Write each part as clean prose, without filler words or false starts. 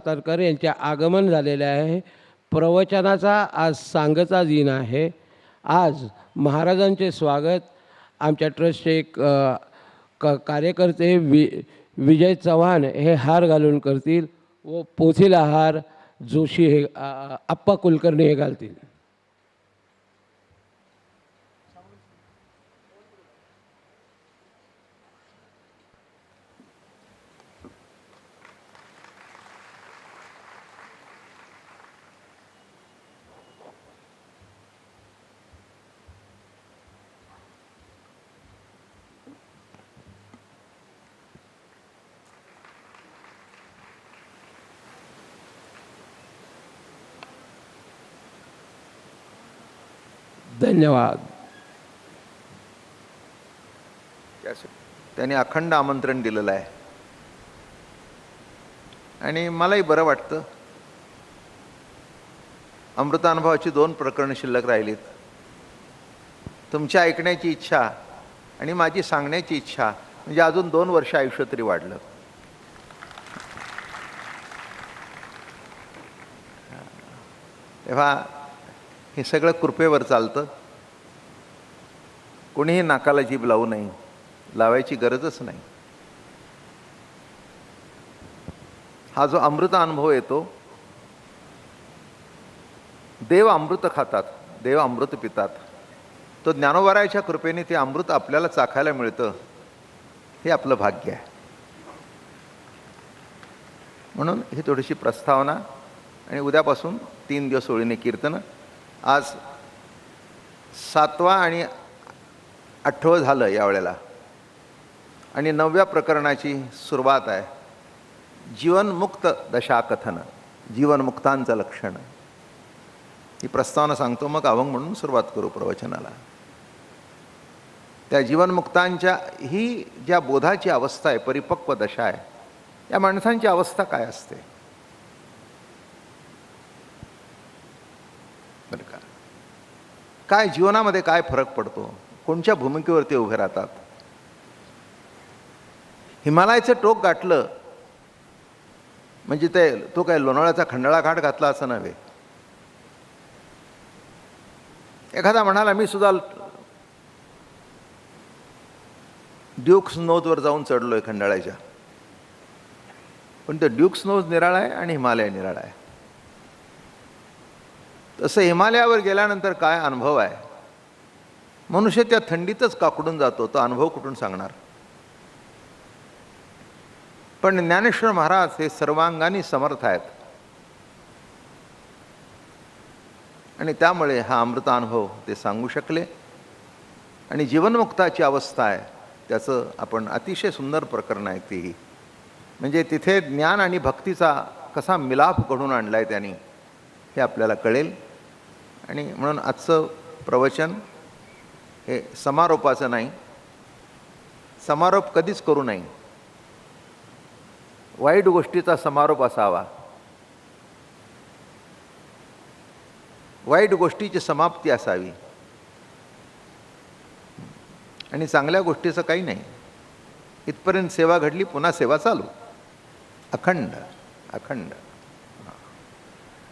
सातारकर यांचे आगमन झालेले आहे. प्रवचनाचा आज सांगता दिन आहे. आज महाराजांचे स्वागत आमच्या ट्रस्टचे एक कार्यकर्ते विजय चव्हाण हे हार घालून करतील व पोथीला हार जोशी हे आप्पा कुलकर्णी हे घालतील. धन्यवाद. त्यांनी अखंड आमंत्रण दिलेलं आहे आणि मलाही बरं वाटतं. अमृतानुभवाची 2 प्रकरणं शिल्लक राहिलीत. तुमच्या ऐकण्याची इच्छा आणि माझी सांगण्याची इच्छा, म्हणजे अजून 2 वर्ष आयुष्य तरी वाढलं. तेव्हा हे सगळं कृपेवर चालतं. कोणीही नाकाला जीभ लावू नये, लावायची गरजच नाही. हा जो अमृत अनुभव येतो, देव अमृत खातात, देव अमृत पितात, तो ज्ञानोबारायाच्या कृपेने ते अमृत आपल्याला चाखायला मिळतं, हे आपलं भाग्य आहे. म्हणून ही थोडीशी प्रस्तावना. आणि उद्यापासून 3 दिवस होळीने कीर्तन. आज 7वा आणि 8वं झालं यावेळेला आणि 9व्या प्रकरणाची सुरुवात आहे. जीवनमुक्त दशाकथन, जीवनमुक्तांचं लक्षण. ही प्रस्तावना सांगतो, मग अभंग म्हणून सुरुवात करू प्रवचनाला. त्या जीवनमुक्तांच्या ही ज्या बोधाची अवस्था आहे, परिपक्व दशा आहे, या माणसांची अवस्था काय असते बरं का? काय जीवनामध्ये काय फरक पडतो, कोणत्या भूमिकेवर ते उभे राहतात. हिमालयाचं टोक गाठलं म्हणजे तो काय लोणावळ्याचा खंडाळा घाट घातला असं नव्हे. एखादा म्हणाला मी सुद्धा ड्यूक्स नोजवर जाऊन चढलोय खंडाळ्याच्या, पण ते ड्यूक्स नोज निराळा आहे आणि हिमालय निराळा आहे. तसं हिमालयावर गेल्यानंतर काय अनुभव आहे, मनुष्य त्या थंडीतच काकडून जातो, तो अनुभव कुठून सांगणार. पण ज्ञानेश्वर महाराज हे सर्वांगाने समर्थ आहेत आणि त्यामुळे हा अमृत अनुभव ते सांगू शकले. आणि जीवनमुक्ताची अवस्था आहे त्याचं आपण अतिशय सुंदर प्रकरण आहे. तीही म्हणजे तिथे ज्ञान आणि भक्तीचा कसा मिलाप घडून आणला आहे त्यांनी, हे आपल्याला कळेल. आणि म्हणून आजचं प्रवचन हे समारोपाचं नाही. समारोप कधीच करू नये. वाईट गोष्टीचा समारोप असावा, वाईट गोष्टीची समाप्ती असावी आणि चांगल्या गोष्टीचं काही नाही. इथपर्यंत सेवा घडली, पुन्हा सेवा चालू, अखंड अखंड.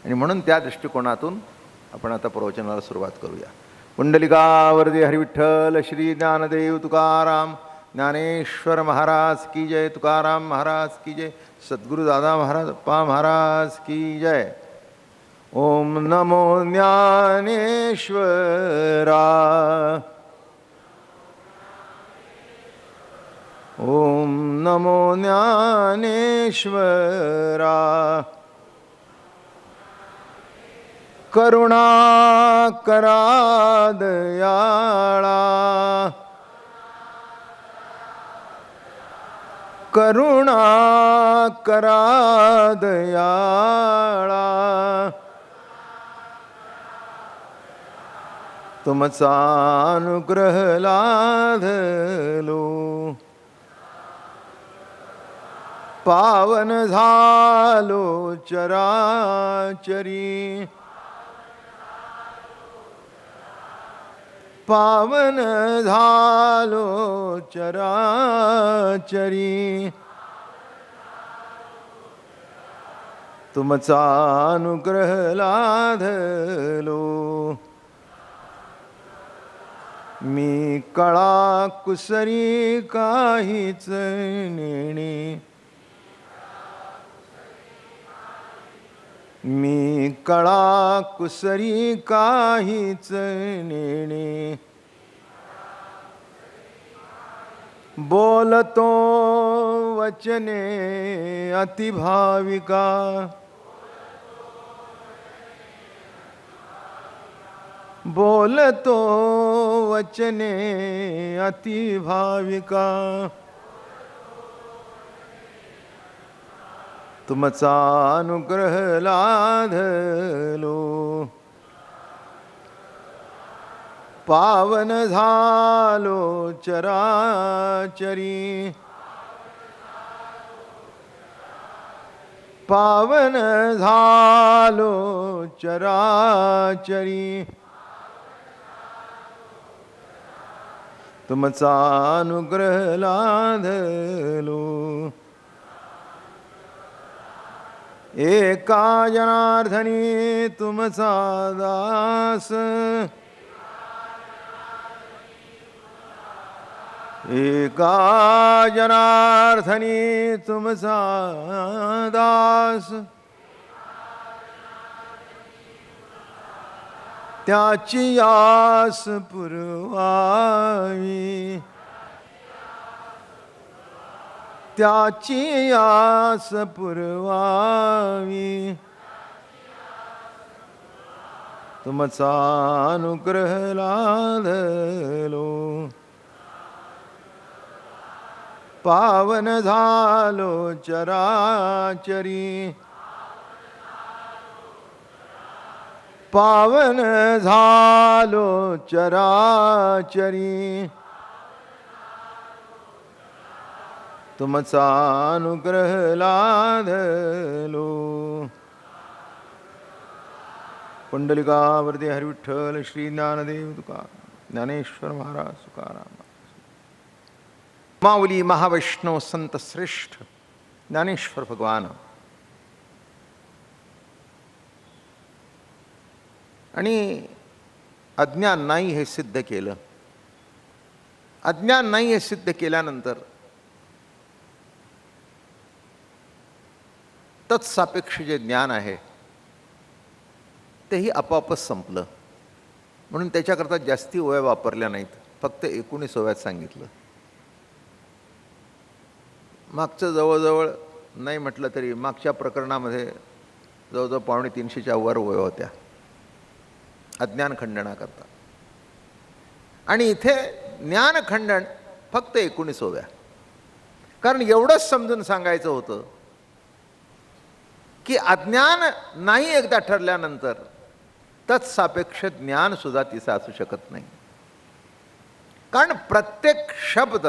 आणि म्हणून त्या दृष्टिकोनातून आपण आता प्रवचनाला सुरुवात करूया. पुंडलिकावरदे हरिविठ्ठल श्री ज्ञानदेव तुकाराम ज्ञानेश्वर महाराज की जय. तुकाराम महाराज की जय. सद्गुरु दादा महाराज अप्पा महाराज की जय. ओम नमो ज्ञानेश्वरा. ओम नमो ज्ञानेश्वरा. करुणा करा दयाळा. करुणा करा दयाळा. तुमचा अनुग्रह लाधलो. पावन झालो चराचरी. पावन झालो चराचरी. तुमचा अनुग्रह लाधलो. मी कळा कुसरी काहीच नेणे, मी कळा कुसरी काहीच नेणे. बोलतो वचने अतिभाविका, बोलतो वचने अतिभाविका. तुमचा अनुग्रह लाधलो. पावन झालो चराचरी, पावन झालो चराचरी. तुमचा अनुग्रह लाधलो. एका जनार्दनी तुमचा दास, एका जनार्दनी तुमचा दास. त्याची आस पुरवावी, त्याची आस पुरवावी. तुमचा अनुग्रह लाधलो. पावन झालो चराचरी, पावन झालो चराचरी. तुमचा अनुग्रह लाधलो. पुंडलिकावरती हरिविठ्ठल श्री ज्ञानदेव तुकार, ज्ञानेश्वर महाराज तुकाराम. माऊली महावैष्णव संत श्रेष्ठ ज्ञानेश्वर भगवान. आणि अज्ञान नाही हे सिद्ध केलं. अज्ञान नाही हे सिद्ध केल्यानंतर तत्सापेक्ष जे ज्ञान आहे तेही आपोआपच संपलं. म्हणून त्याच्याकरता जास्ती ओव्या वापरल्या नाहीत, फक्त 19 ओव्यात सांगितलं. मागचं जवळजवळ नाही म्हटलं तरी मागच्या प्रकरणामध्ये जवळजवळ 250च्या वर ओव्या होत्या अज्ञान खंडनाकरता. आणि इथे ज्ञानखंडन फक्त 19 ओव्या. कारण एवढंच समजून सांगायचं होतं की अज्ञान नाही एकदा ठरल्यानंतर तत्सापेक्ष ज्ञानसुद्धा तिचं असू शकत नाही. कारण प्रत्येक शब्द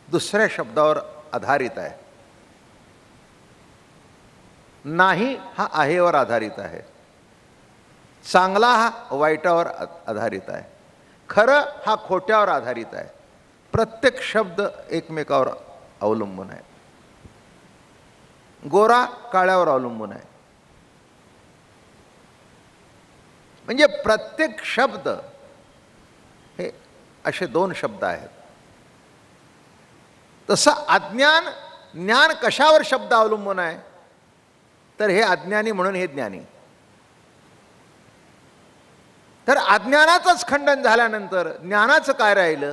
दुसऱ्या शब्दावर आधारित आहे. नाही हा आहेवर आधारित आहे, चांगला हा वाईटावर आधारित आहे, खरं हा खोट्यावर आधारित आहे. प्रत्येक शब्द एकमेकावर अवलंबून आहे. गोरा काळ्यावर अवलंबून आहे. म्हणजे प्रत्येक शब्द हे असे 2 शब्द आहेत. तसं अज्ञान ज्ञान कशावर शब्द अवलंबून आहे तर हे अज्ञानी म्हणून हे ज्ञानी. तर अज्ञानाचंच खंडन झाल्यानंतर ज्ञानाचं काय राहिलं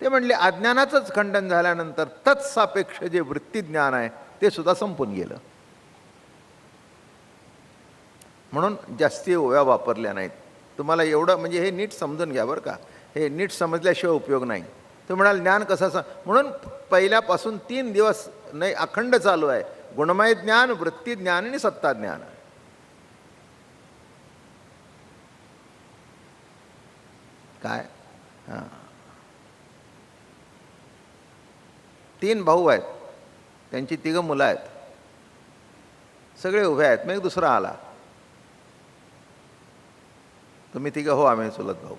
ते म्हणले अज्ञानाचंच खंडन झाल्यानंतर तत्सापेक्ष जे वृत्ती ज्ञान आहे ते सुद्धा संपून गेलं. म्हणून जास्ती ओव्या वापरल्या नाहीत. तुम्हाला एवढं म्हणजे हे नीट समजून घ्या बरं का. हे नीट समजल्याशिवाय उपयोग नाही. तो म्हणाल ज्ञान कसं म्हणून पहिल्यापासून 3 दिवस नाही अखंड चालू आहे. गुणमय ज्ञान, वृत्ती ज्ञान आणि सत्ता ज्ञान. काय 3 भाऊ आहेत, त्यांची 3 मुलं आहेत, सगळे उभे आहेत. मग एक दुसरा आला, तुम्ही 3 हो, आम्ही चुलत भाऊ.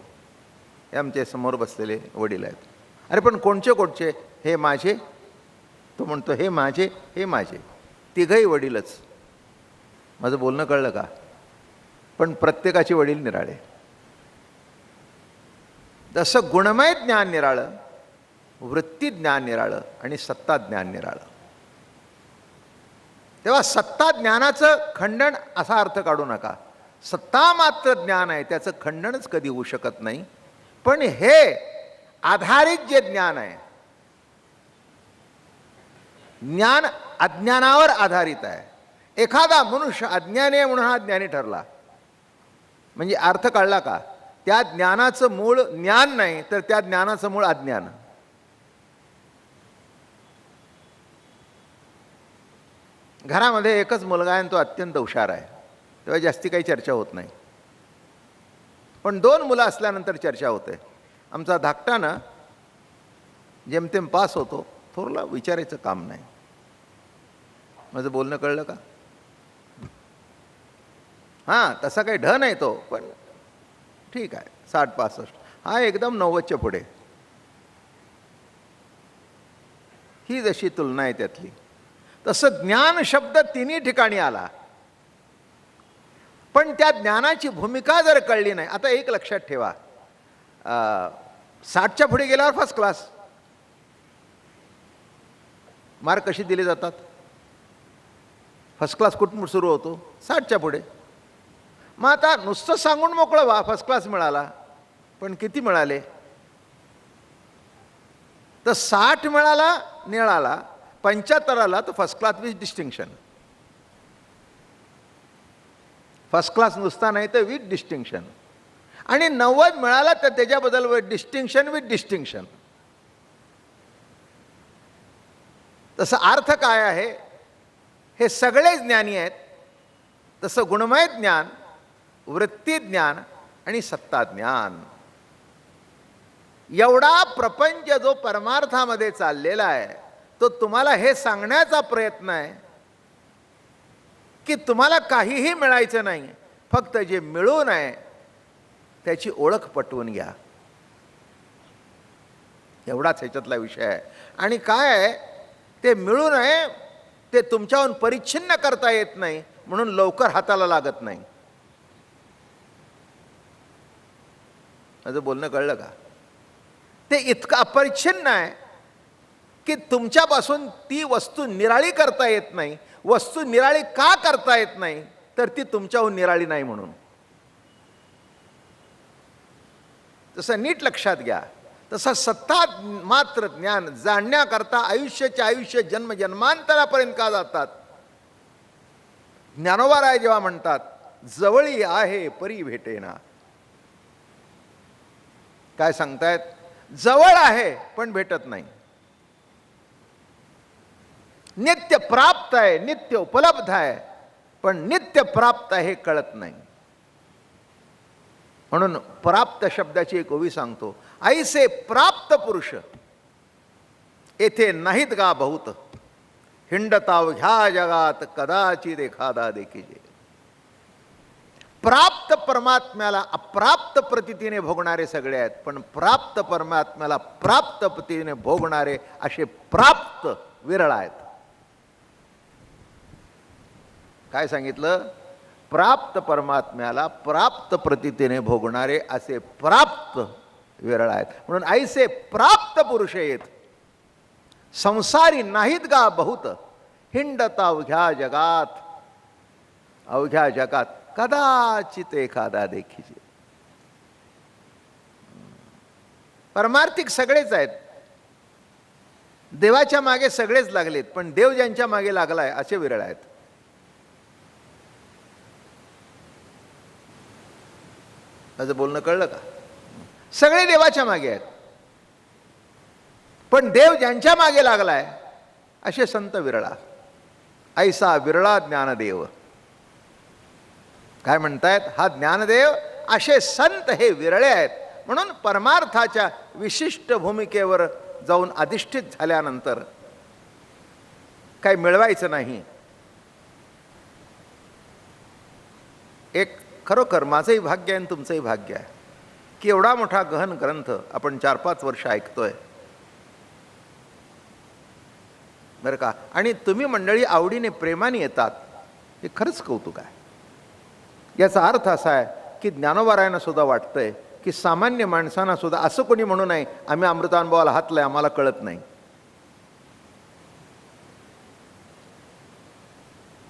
हे आमचे समोर बसलेले वडील आहेत. अरे पण कोणचे कोणचे? हे माझे. तो म्हणतो हे माझे, हे माझे. तिघही वडीलच. माझं बोलणं कळलं का? पण प्रत्येकाचे वडील निराळे. जसं गुणमय ज्ञान निराळं, वृत्ती ज्ञान निराळं आणि सत्ता ज्ञान निराळं. तेव्हा सत्ता ज्ञानाचं खंडन असा अर्थ काढू नका. सत्ता मात्र ज्ञान आहे, त्याचं खंडनच कधी होऊ शकत नाही. पण हे आधारित जे ज्ञान आहे, ज्ञान अज्ञानावर आधारित आहे. एखादा मनुष्य अज्ञानी आहे म्हणून हा ज्ञानी ठरला, म्हणजे अर्थ कळला का? त्या ज्ञानाचं मूळ ज्ञान नाही, तर त्या ज्ञानाचं मूळ अज्ञान. घरामध्ये एकच मुलगा आहे आणि तो अत्यंत हुशार आहे, तेव्हा जास्ती काही चर्चा होत नाही. पण 2 मुलं असल्यानंतर चर्चा होते. आमचा धाकटानं जेमतेम पास होतो, थोरला विचारायचं काम नाही. माझं बोलणं कळलं का? हां, तसा काही ढ नाही तो, पण ठीक आहे, 60-65. हा एकदम 90च्या पुढे. ही जशी तुलना आहे त्यातली. तसं ज्ञान शब्द तिन्ही ठिकाणी आला, पण त्या ज्ञानाची भूमिका जर कळली नाही. आता एक लक्षात ठेवा, 60च्या पुढे गेल्यावर फर्स्ट क्लास. मार्क कशी दिले जातात? फर्स्ट क्लास कुठून सुरू होतो? 60च्या पुढे. मग आता नुसतं सांगून मोकळं व्हा फर्स्ट क्लास मिळाला, पण किती मिळाले? तर 60 मिळाला निळाला, 75 आला तर first class with distinction. First class नुसता नाही तर विथ डिस्टिंक्शन. आणि 90 मिळाला तर त्याच्याबद्दल डिस्टिंक्शन विथ डिस्टिंक्शन. तसं अर्थ काय आहे? हे सगळे ज्ञानी आहेत. तसं गुणमय ज्ञान, वृत्ती ज्ञान आणि सत्ता ज्ञान, एवढा प्रपंच जो परमार्थामध्ये चाललेला आहे, तो तुम्हाला हे सांगण्याचा प्रयत्न आहे की तुम्हाला काहीही मिळायचं नाही, फक्त जे मिळून आहे त्याची ओळख पटवून घ्या. एवढाच ह्याच्यातला विषय आहे. आणि काय आहे, ते मिळून आहे ते तुमच्याहून परिच्छिन्न करता येत नाही, म्हणून लवकर हाताला लागत नाही. माझं बोलणं कळलं का? ते इतकं अपरिच्छिन्न आहे की तुमच्यापासून ती वस्तू निराळी करता येत नाही. वस्तू निराळी का करता येत नाही? तर ती तुमच्याहून निराळी नाही म्हणून. तसं नीट लक्षात घ्या. तसं सत्ता मात्र ज्ञान जाणण्याकरता आयुष्याचे आयुष्य जन्मजन्मांतरापर्यंत का जातात? ज्ञानोबा जेव्हा म्हणतात जवळी आहे परी भेटेना, काय सांगतायत? जवळ आहे पण भेटत नाही. नित्य प्राप्त आहे, नित्य उपलब्ध आहे, पण नित्य प्राप्त आहे हे कळत नाही. म्हणून प्राप्त शब्दाची एक ओवी सांगतो. ऐसे प्राप्त पुरुष येथे नाहीत का बहुत, हिंडताव ह्या जगात कदाचित एखादा देखीजे. प्राप्त परमात्म्याला अप्राप्त प्रतीतीने भोगणारे सगळे आहेत, पण प्राप्त परमात्म्याला प्राप्त प्रतीने भोगणारे असे प्राप्त विरळ आहेत. काय सांगितलं? प्राप्त परमात्म्याला प्राप्त प्रतीतीने भोगणारे असे प्राप्त विरळ आहेत. म्हणून ऐसे प्राप्त पुरुष येत संसारी नाहीत का बहुत, हिंडता अवघ्या जगात, अवघ्या जगात कदाचित एखादा देखील. परमार्थिक सगळेच आहेत, देवाच्या मागे सगळेच लागलेत, पण देव ज्यांच्या मागे लागलाय असे विरळ आहेत. माझं बोलणं कळलं का? सगळे देवाच्या मागे आहेत, पण देव ज्यांच्या मागे लागलाय असे संत विरळा. ऐसा विरळा ज्ञानदेव. काय म्हणतायत? हा ज्ञानदेव, असे संत हे विरळे आहेत. म्हणून परमार्थाच्या विशिष्ट भूमिकेवर जाऊन अधिष्ठित झाल्यानंतर काही मिळवायचं नाही. एक खरोखर माझंही भाग्य आहे आणि तुमचंही भाग्य आहे की एवढा मोठा गहन ग्रंथ आपण 4-5 वर्ष ऐकतोय. बरं का. आणि तुम्ही मंडळी आवडीने प्रेमाने येतात, हे खरंच कौतुक आहे. याचा अर्थ असा आहे की ज्ञानोबारायांना सुद्धा वाटतंय की सामान्य माणसांना सुद्धा असं कोणी म्हणू नये आम्ही अमृतानुभवाला हातलंय आम्हाला कळत नाही.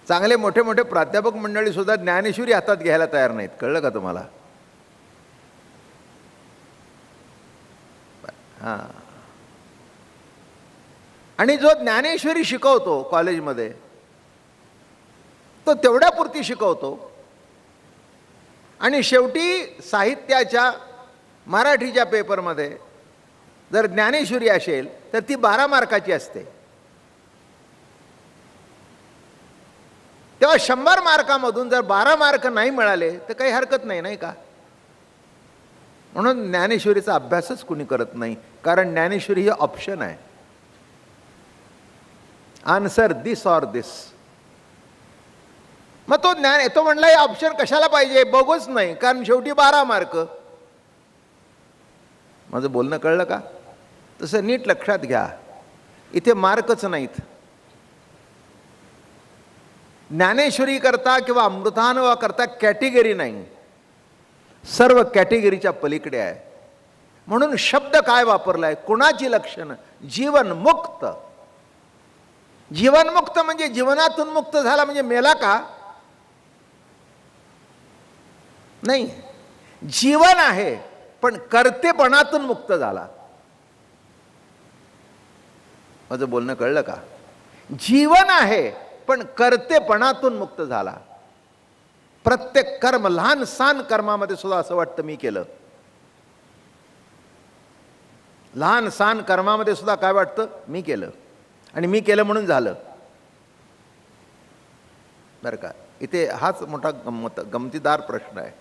चांगले मोठे मोठे प्राध्यापक मंडळी सुद्धा ज्ञानेश्वरी हातात घ्यायला तयार नाहीत. कळलं का तुम्हाला? हां. आणि जो ज्ञानेश्वरी शिकवतो कॉलेजमध्ये तो तेवढ्यापुरती शिकवतो आणि शेवटी साहित्याच्या मराठीच्या पेपरमध्ये जर ज्ञानेश्वरी असेल तर ती 12 मार्काची असते. तेव्हा 100 मार्कामधून जर 12 मार्क नाही मिळाले तर काही हरकत नाही, नाही का? म्हणून ज्ञानेश्वरीचा अभ्यासच कुणी करत नाही, कारण ज्ञानेश्वरी ही ऑप्शन आहे. आन्सर दिस ऑर दिस. मग तो तो म्हणला हे ऑप्शन कशाला पाहिजे, बघूच नाही, कारण शेवटी 12 मार्क. माझं बोलणं कळलं का? तसं नीट लक्षात घ्या, इथे मार्कच नाहीत. ज्ञानेश्वरी करता किंवा अमृतानुभव करता कॅटेगरी नाही, सर्व कॅटेगरीच्या पलीकडे आहे. म्हणून शब्द काय वापरलाय, कुणाची लक्षणं? जीवनमुक्त. जीवनमुक्त म्हणजे जीवनातून मुक्त झाला म्हणजे मेला का? नाही, जीवन आहे पण कर्तेपणातून मुक्त झाला. माझं बोलणं कळलं का? जीवन आहे पण कर्तेपणातून मुक्त झाला. प्रत्येक कर्म, लहान सहान कर्मामध्ये सुद्धा असं वाटतं मी केलं. लहान सहान कर्मामध्ये सुद्धा काय वाटतं, मी केलं आणि मी केलं म्हणून झालं. बरं का, इथे हाच मोठा गमतीदार प्रश्न आहे.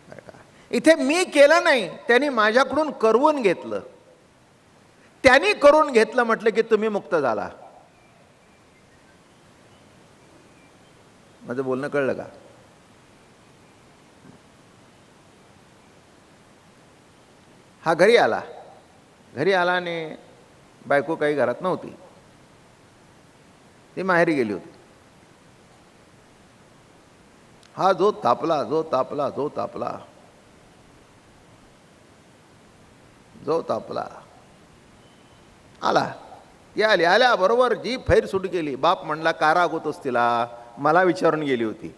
बरं का, इथे मी केलं नाही, त्यांनी माझ्याकडून करवून घेतलं. त्यांनी करून घेतलं म्हटलं की तुम्ही मुक्त झाला. माझं बोलणं कळलं का? हा घरी आला आणि बायको काही घरात नव्हती, ती माहेरी गेली होती. हा जो तापला आला. आल्या बरोबर जी फैर सुट गेली. बाप म्हणला का रागवतोस तिला, मला विचारून गेली होती.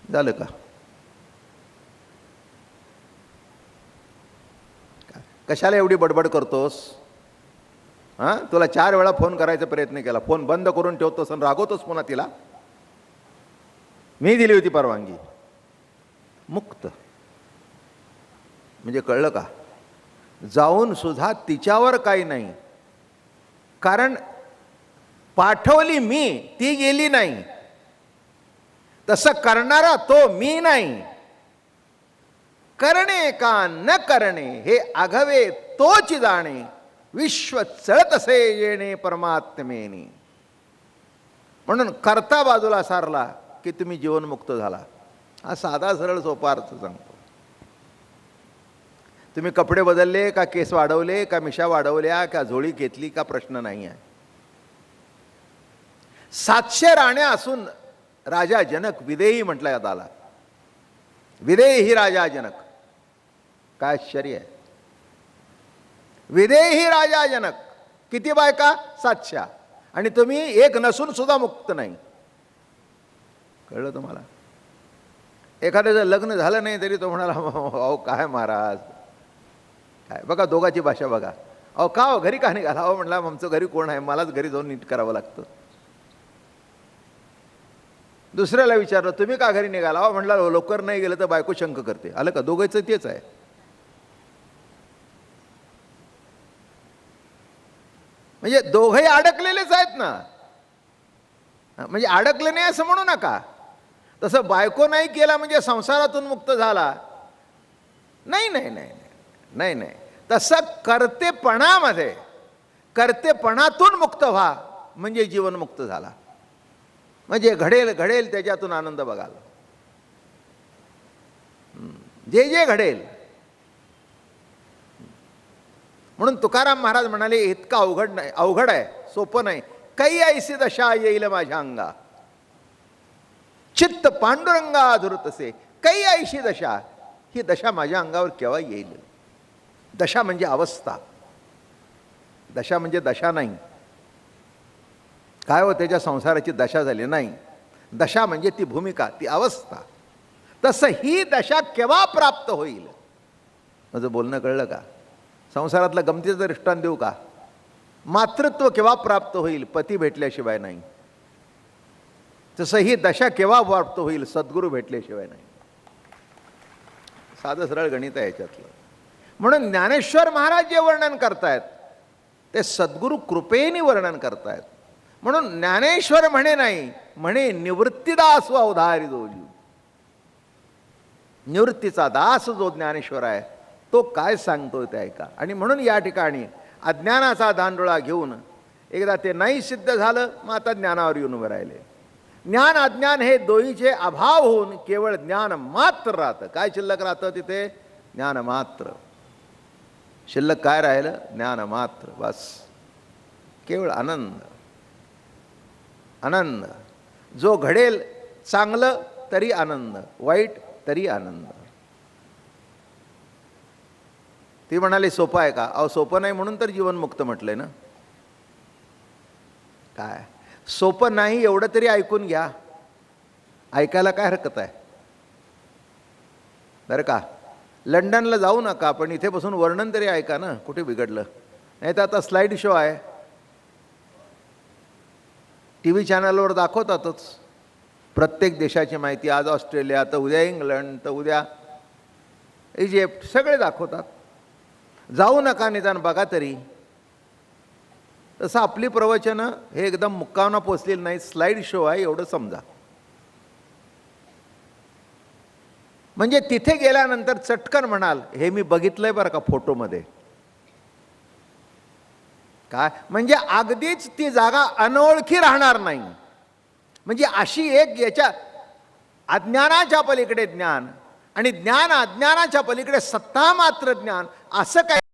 झालं का? कशाला एवढी बडबड करतोस? हां, तुला 4 वेळा फोन करायचा प्रयत्न केला, फोन बंद करून ठेवतोस आणि रागवतोस पुन्हा तिला. मी दिली होती परवानगी. मुक्त म्हणजे कळलं का? जाऊन सुद्धा तिच्यावर काही नाही, कारण पाठवली मी, ती गेली नाही. तसं करणारा तो मी नाही. करणे का न करणे हे आघवे तोच जाणे, विश्व चळत असे येणे परमात्मेनी. म्हणून करता बाजूला सारला की तुम्ही जीवनमुक्त झाला. हा साधा सरळ सोपा अर्थ सांगतो. तुम्ही कपडे बदलले का, केस वाढवले का, मिशा वाढवल्या का, झोळी घेतली का, प्रश्न नाही आहे. 700 राण्या असून राजा जनक विदेही म्हटलं आला. विदेही राजा जनक, काय आश्चर्य आहे. विदेही राजा जनक, किती बायका? 700. आणि तुम्ही एक नसून सुद्धा मुक्त नाही. कळलं तुम्हाला? एखाद्याचं लग्न झालं नाही तरी तो म्हणाला अहो काय महाराज काय. बघा दोघाची भाषा बघा. अहो का हो घरी का निघाला? अहो म्हणला आमचं घरी कोण आहे, मलाच घरी जाऊन नीट करावं लागतं. दुसऱ्याला विचारलं तुम्ही का घरी निघाला? अहो म्हणला लवकर नाही गेलं तर बायको शंक करते. आलं का? दोघांचं तेच आहे. म्हणजे दोघंही अडकलेलेच आहेत ना. म्हणजे अडकले नाही असं म्हणू नका. तसं बायको नाही केला म्हणजे संसारातून मुक्त झाला नाही. नाही नाही नाही नाही. तसं कर्तेपणामध्ये, कर्तेपणातून मुक्त व्हा म्हणजे जीवनमुक्त झाला. म्हणजे घडेल त्याच्यातून आनंद बघाल. जे घडेल म्हणून तुकाराम महाराज म्हणाले इतकं अवघड नाही, अवघड आहे, सोपं नाही. काही ऐसी दशा येईल माझ्या अंगा, चित्त पांडुरंगा धुरतसे. काही ऐशी दशा, ही दशा माझ्या अंगावर केव्हा येईल. दशा म्हणजे अवस्था, दशा म्हणजे दशा नाही. काय हो त्याच्या संसाराची दशा झाली नाही. दशा म्हणजे ती भूमिका, ती अवस्था. तसं ही दशा केव्हा प्राप्त होईल. माझं बोलणं कळलं का. संसारातला गमतीचा दृष्टांत देऊ का. मातृत्व केव्हा प्राप्त होईल, पती भेटल्याशिवाय नाही. तसं ही दशा केव्हा प्राप्त होईल, सद्गुरू भेटल्याशिवाय नाही. साधं सरळ गणित आहे याच्यातलं. म्हणून ज्ञानेश्वर महाराज जे वर्णन करतायत ते सद्गुरू कृपेने वर्णन करतायत. म्हणून ज्ञानेश्वर म्हणे नाही, म्हणे निवृत्तीदास अवधारी जोजी. निवृत्तीचा दास जो ज्ञानेश्वर आहे तो काय सांगतोय ते ऐका. आणि म्हणून या ठिकाणी अज्ञानाचा दांडोळा घेऊन एकदा ते नाही सिद्ध झालं, मग आता ज्ञानावर येऊन उभं राहिले. ज्ञान अज्ञान हे दोहीचे अभाव होऊन केवळ ज्ञान मात्र राहतं. काय शिल्लक राहतं तिथे, ज्ञान मात्र. शिल्लक काय राहिलं, ज्ञान मात्र. बस केवळ आनंद. आनंद जो घडेल, चांगलं तरी आनंद, वाईट तरी आनंद. ती म्हणाली सोपं आहे का. अहो सोपं नाही म्हणून तर जीवनमुक्त म्हटलंय ना. काय सोपं नाही एवढं तरी ऐकून घ्या. ऐकायला काय हरकत आहे बरं का. लंडनला जाऊ नका, पण इथे बसून वर्णन तरी ऐका ना, कुठे बिघडलं. नाही तर आता स्लाईड शो आहे, टी व्ही चॅनलवर दाखवतातच प्रत्येक देशाची माहिती. आज ऑस्ट्रेलिया, तर उद्या इंग्लंड, तर उद्या इजिप्त, सगळे दाखवतात. जाऊ नका, निदान बघा तरी. तसं आपली प्रवचनं हे एकदम मुक्कावना पोचलेली नाही, स्लाईड शो आहे एवढं समजा. म्हणजे तिथे गेल्यानंतर चटकन म्हणाल हे मी बघितलंय बरं का फोटोमध्ये. काय म्हणजे अगदीच ती जागा अनोळखी राहणार नाही. म्हणजे अशी एक याच्या अज्ञानाच्या पलीकडे ज्ञान आणि ज्ञान अज्ञानाच्या पलीकडे सत्ता मात्र ज्ञान, असं काय